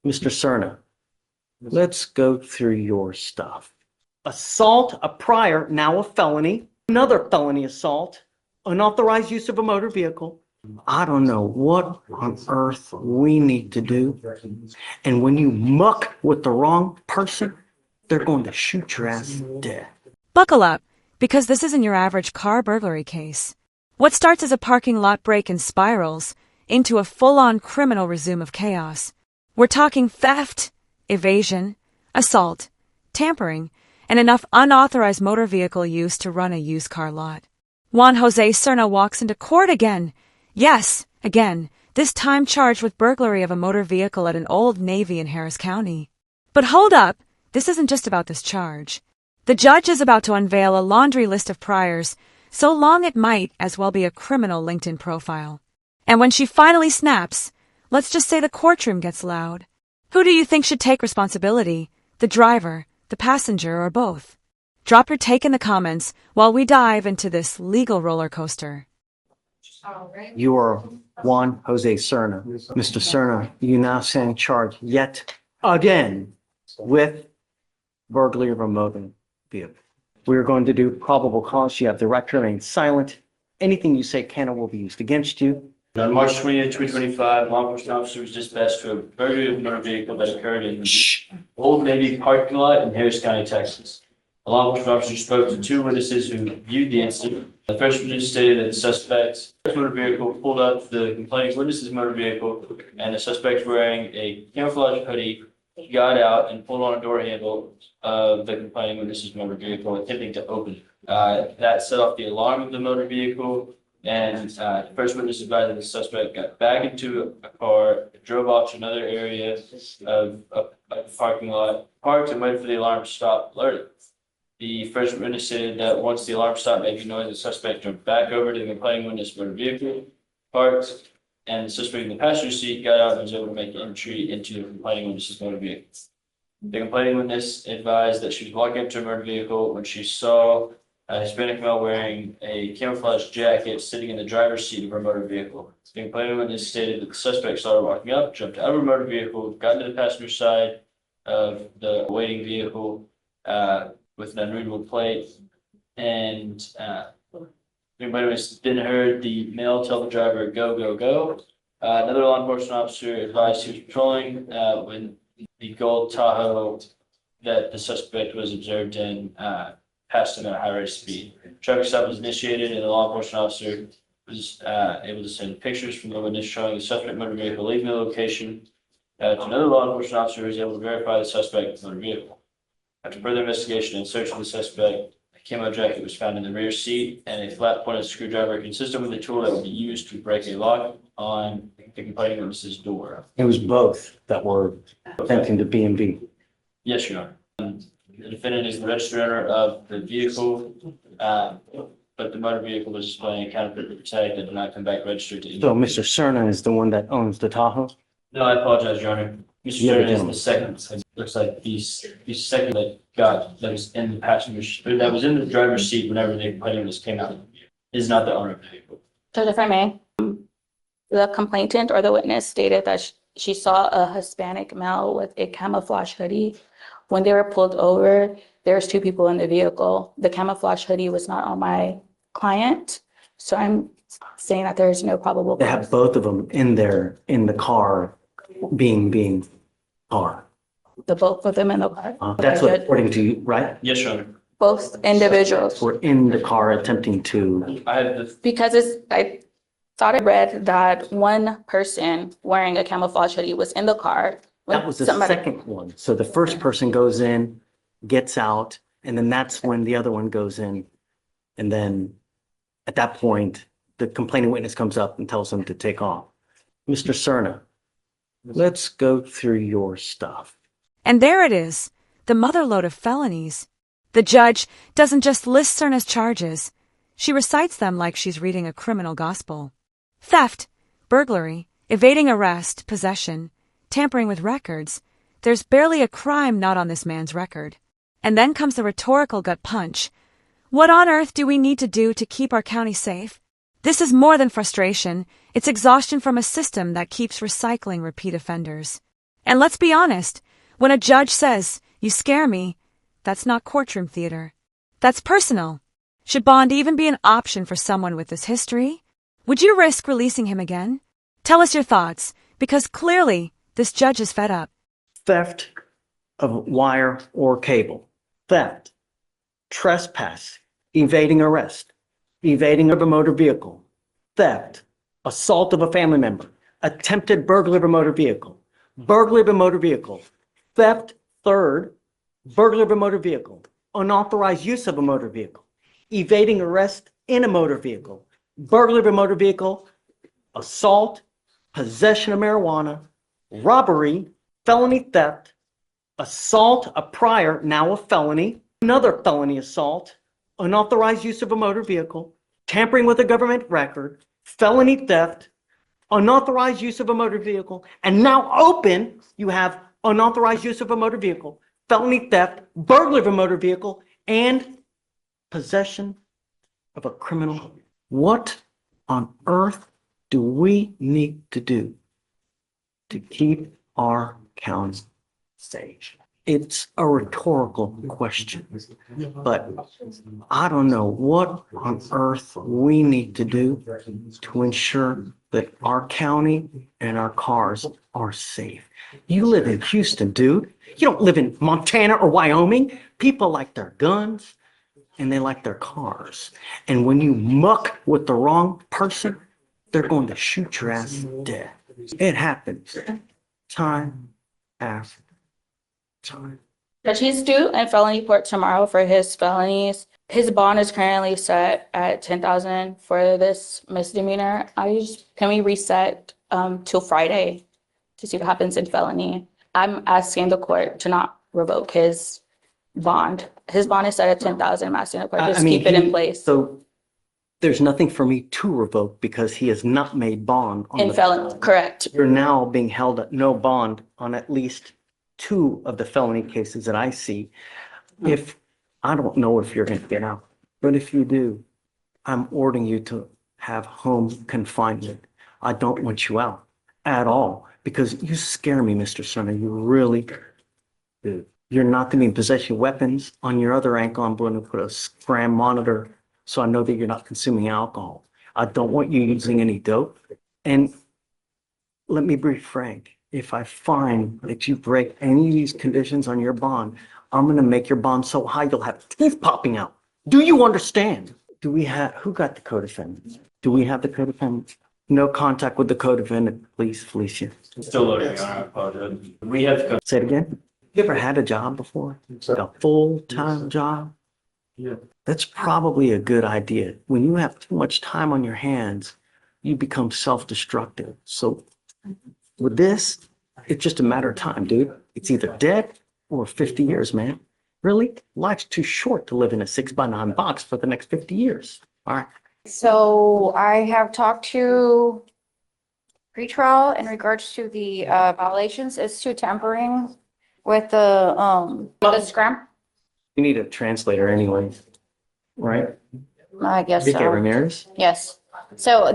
Mr. Cerna, let's go through your stuff. Assault, a prior, now a felony, another felony assault, unauthorized use of a motor vehicle. I don't know what on earth we need to do. And when you muck with the wrong person, they're going to shoot your ass dead. Buckle up, because this isn't your average car burglary case. What starts as a parking lot break-in spirals into a full-on criminal resume of chaos. We're talking theft, evasion, assault, tampering, and enough unauthorized motor vehicle use to run a used car lot. Juan Jose Cerna walks into court again. Yes, again, this time charged with burglary of a motor vehicle at an Old Navy in Harris County. But hold up, this isn't just about this charge. The judge is about to unveil a laundry list of priors, so long it might as well be a criminal LinkedIn profile. And when she finally snaps, let's just say the courtroom gets loud. Who do you think should take responsibility? The driver, the passenger, or both? Drop your take in the comments while we dive into this legal roller coaster. You are Juan Jose Cerna. Mr. Cerna, you now stand charged yet again with burglary of a motor vehicle. We're going to do probable cause. You have the right to remain silent. Anything you say can or will be used against you. On March 20th, 2025, law enforcement officer was dispatched to a burglary of a motor vehicle that occurred in Old Navy parking lot in Harris County, Texas. A law enforcement officer spoke to two witnesses who viewed the incident. The first witness stated that the suspect's motor vehicle pulled up the complaining witness's motor vehicle, and the suspect wearing a camouflage hoodie got out and pulled on a door handle of the complaining witness's motor vehicle, attempting to open it. That set off the alarm of the motor vehicle, and the first witness advised that the suspect got back into a car, drove off to another area of a parking lot, parked, and waited for the alarm to stop alerting. The first witness stated that once the alarm stopped making noise, the suspect jumped back over to the complaining witness' motor vehicle, parked, and the suspect in the passenger seat got out and was able to make entry into the complaining witness's motor vehicle. The complaining witness advised that she was walking up to a motor vehicle when she saw a Hispanic male wearing a camouflage jacket sitting in the driver's seat of her motor vehicle. The complaining witness stated that the suspect saw her walking up, jumped out of her motor vehicle, got into the passenger side of the waiting vehicle with an unreadable plate, and the complaining witness then heard the male tell the driver, "Go, go, go." Another law enforcement officer advised he was patrolling when the gold Tahoe that the suspect was observed in passed him at a high rate of speed. Traffic stop was initiated, and the law enforcement officer was able to send pictures from the witness showing the suspect motor vehicle leaving the location to another law enforcement officer who was able to verify the suspect motor vehicle. After further investigation and search of the suspect, a camo jacket was found in the rear seat, and a flat-pointed screwdriver consistent with the tool that would be used to break a lock on the complaining witness's door. It was both that were attempting to B&B. Yes, Your Honor. The defendant is the registered owner of the vehicle, but the motor vehicle was displaying a counterfeit tag that did not come back registered to So anyone. Mr. Cerna is the one that owns the Tahoe? No, I apologize, Your Honor. Mr. The other Stern is gentleman. the second. Looks like the second that was in the that was in the driver's seat whenever the complaining witness came out is not the owner of the vehicle. Judge, if I may, the complainant or the witness stated that she saw a Hispanic male with a camouflage hoodie. When they were pulled over, there's two people in the vehicle. The camouflage hoodie was not on my client, so I'm saying that there's no probable They have cause. both of them in the car, being car. The both of them in the car. That's Okay, what, Judge. according to you, right? Yes, Your Honor. Both individuals. We're in the car attempting to, I have the Because I thought I read that one person wearing a camouflage hoodie was in the car. when that was the somebody- second one. So the first person goes in, gets out, and then that's when the other one goes in. And then at that point, the complaining witness comes up and tells them to take off. Mr. Cerna, let's go through your stuff. And there it is, the motherlode of felonies. The judge doesn't just list Cerna's charges. She recites them like she's reading a criminal gospel. Theft, burglary, evading arrest, possession, tampering with records. There's barely a crime not on this man's record. And then comes the rhetorical gut punch. What on earth do we need to do to keep our county safe? This is more than frustration. It's exhaustion from a system that keeps recycling repeat offenders. And let's be honest, when a judge says, "You scare me," that's not courtroom theater. That's personal. Should bond even be an option for someone with this history? Would you risk releasing him again? Tell us your thoughts, because clearly this judge is fed up. Theft of wire or cable, theft, trespass, evading arrest, evading of a motor vehicle, theft, assault of a family member, attempted burglary of a motor vehicle, burglary of a motor vehicle, theft, third, burglary of a motor vehicle, unauthorized use of a motor vehicle, evading arrest in a motor vehicle, burglary of a motor vehicle, assault, possession of marijuana, robbery, felony theft, assault, a prior, now a felony, another felony assault, unauthorized use of a motor vehicle, tampering with a government record, felony theft, unauthorized use of a motor vehicle, and now open, you have unauthorized use of a motor vehicle, felony theft, burglary of a motor vehicle, and possession of a criminal. What on earth do we need to do to keep our county safe? It's a rhetorical question, but I don't know what on earth we need to do to ensure that our county and our cars are safe. You live in Houston, dude. You don't live in Montana or Wyoming. People like their guns and they like their cars. And when you muck with the wrong person, they're going to shoot your ass dead. It happens time after time. But he's due in felony court tomorrow for his felonies. His bond is currently set at 10,000 for this misdemeanor. Can we reset till Friday to see what happens in felony? I'm asking the court to not revoke his bond. His bond is set at 10,000. I'm asking the court to just keep it in place. So there's nothing for me to revoke because he has not made bond on In the felony, correct. You're now being held at no bond on at least 2 of the felony cases that I see. If I don't know if you're going to get out, but if you do, I'm ordering you to have home confinement. I don't want you out at all because you scare me, Mr. Sonner. You really do. You're not going to be in possession of weapons. On your other ankle, I'm going to put a scram monitor so I know that you're not consuming alcohol. I don't want you using any dope. And let me be frank. If I find that you break any of these conditions on your bond, I'm going to make your bond so high you'll have teeth popping out. Do you understand? Who got the co-defendant? Do we have the co-defendant? No contact with the co-defendant, please, Felicia. Still loading on our apologize. We have to. Say it again. You ever had a job before? A full-time job? Yeah. That's probably a good idea. When you have too much time on your hands, you become self-destructive. So with this, it's just a matter of time, dude. It's either dead or 50 years, man. Really? Life's too short to live in a 6x9 box for the next 50 years. All right. So I have talked to pretrial in regards to the violations as to tampering with the scram. You need a translator anyways, right? I guess Vicky so. Ramirez? Yes. So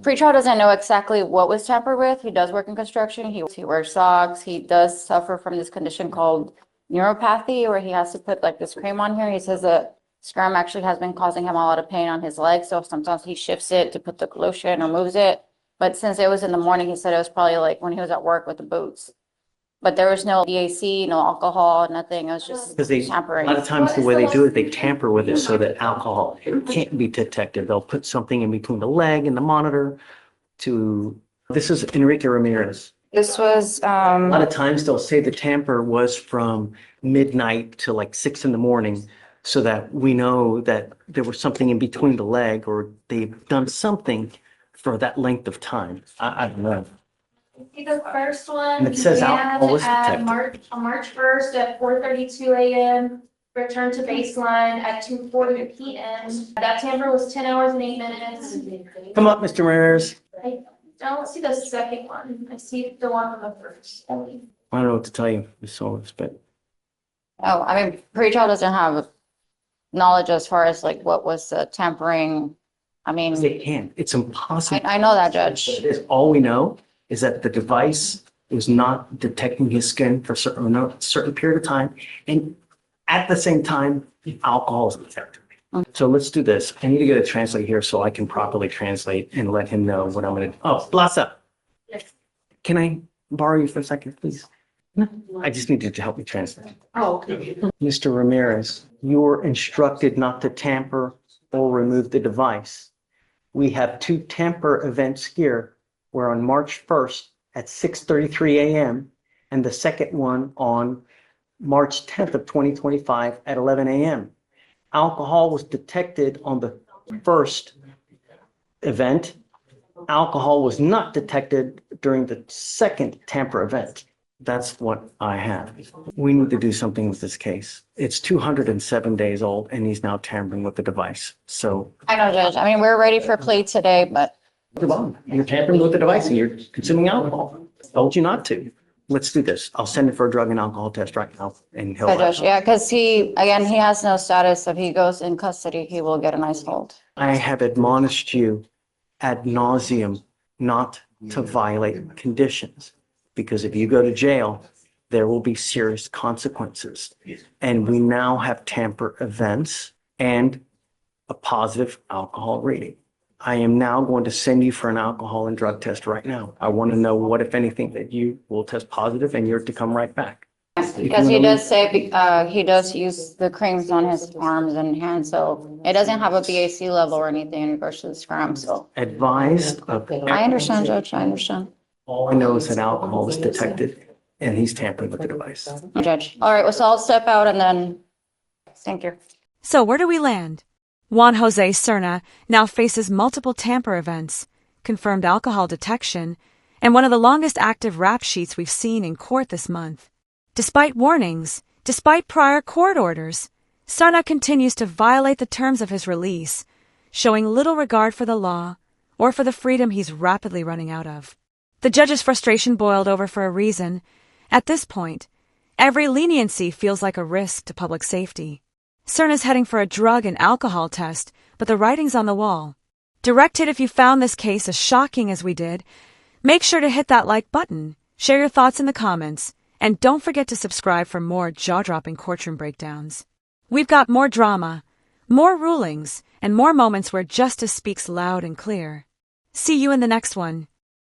pretrial doesn't know exactly what was tampered with. He does work in construction. He wears socks. He does suffer from this condition called neuropathy, where he has to put like this cream on here. He says that scram actually has been causing him a lot of pain on his legs. So sometimes he shifts it to put the lotion or moves it. But since it was in the morning, he said it was probably like when he was at work with the boots. But there was no DAC, no alcohol, nothing. It was just Because a tampering. lot of times the way they do it, they tamper with it so that alcohol can't be detected. They'll put something in between the leg and the monitor this is Enrique Ramirez. This was, A lot of times they'll say the tamper was from midnight to like 6 a.m. so that we know that there was something in between the leg or they've done something for that length of time. I don't know. See the first one. And it says we alcohol had was at detected. On March 1st at 4:32 a.m., returned to baseline at 2:40 p.m. That tamper was 10 hours and 8 minutes. Come up, Mr. Ramirez. I don't see the second one. I see the one on the first. I don't know what to tell you, Ms. Solis, but oh, I mean, pretrial doesn't have knowledge as far as like what was the tampering. I mean, they can't. It's impossible. I know that, Judge. It is, all we know is that the device It was not detecting his skin for certain period of time. And at the same time, alcohol is detected. So let's do this. I need to get a translate here so I can properly translate and let him know what I'm going to. Oh, Blasa. Can I borrow you for a second, please? No, I just need you to help me translate. Oh, okay. Mr. Ramirez, you were instructed not to tamper or remove the device. We have two tamper events here, where on March 1st at 6:33 a.m. and the second one on March 10th of 2025 at 11 a.m. Alcohol was detected on the first event. Alcohol was not detected during the second tamper event. That's what I have. We need to do something with this case. It's 207 days old and he's now tampering with the device. So I know, Judge. I mean, we're ready for plea today, but you're tampering with the device and you're consuming alcohol. Told you not to. Let's do this. I'll send it for a drug and alcohol test right now and he'll. Judge, yeah, because he has no status. If he goes in custody, he will get a nice hold. I have admonished you ad nauseum not to violate conditions, because if you go to jail, there will be serious consequences. And we now have tamper events and a positive alcohol rating. I am now going to send you for an alcohol and drug test right now. I want to know what, if anything, that you will test positive and you're to come right back. Because he does say, he does use the creams on his arms and hands, so it doesn't have a BAC level or anything in regards to the scrum, so. Advised of. I understand, Judge, I understand. All I know is that alcohol is detected and he's tampering with the device. Judge. All right, well, so I'll step out and then, thank you. So where do we land? Juan Jose Serna now faces multiple tamper events, confirmed alcohol detection, and one of the longest active rap sheets we've seen in court this month. Despite warnings, despite prior court orders, Serna continues to violate the terms of his release, showing little regard for the law or for the freedom he's rapidly running out of. The judge's frustration boiled over for a reason. At this point, every leniency feels like a risk to public safety. Serna's heading for a drug and alcohol test, but the writing's on the wall. Direct Hit, if you found this case as shocking as we did, make sure to hit that like button, share your thoughts in the comments, and don't forget to subscribe for more jaw-dropping courtroom breakdowns. We've got more drama, more rulings, and more moments where justice speaks loud and clear. See you in the next one.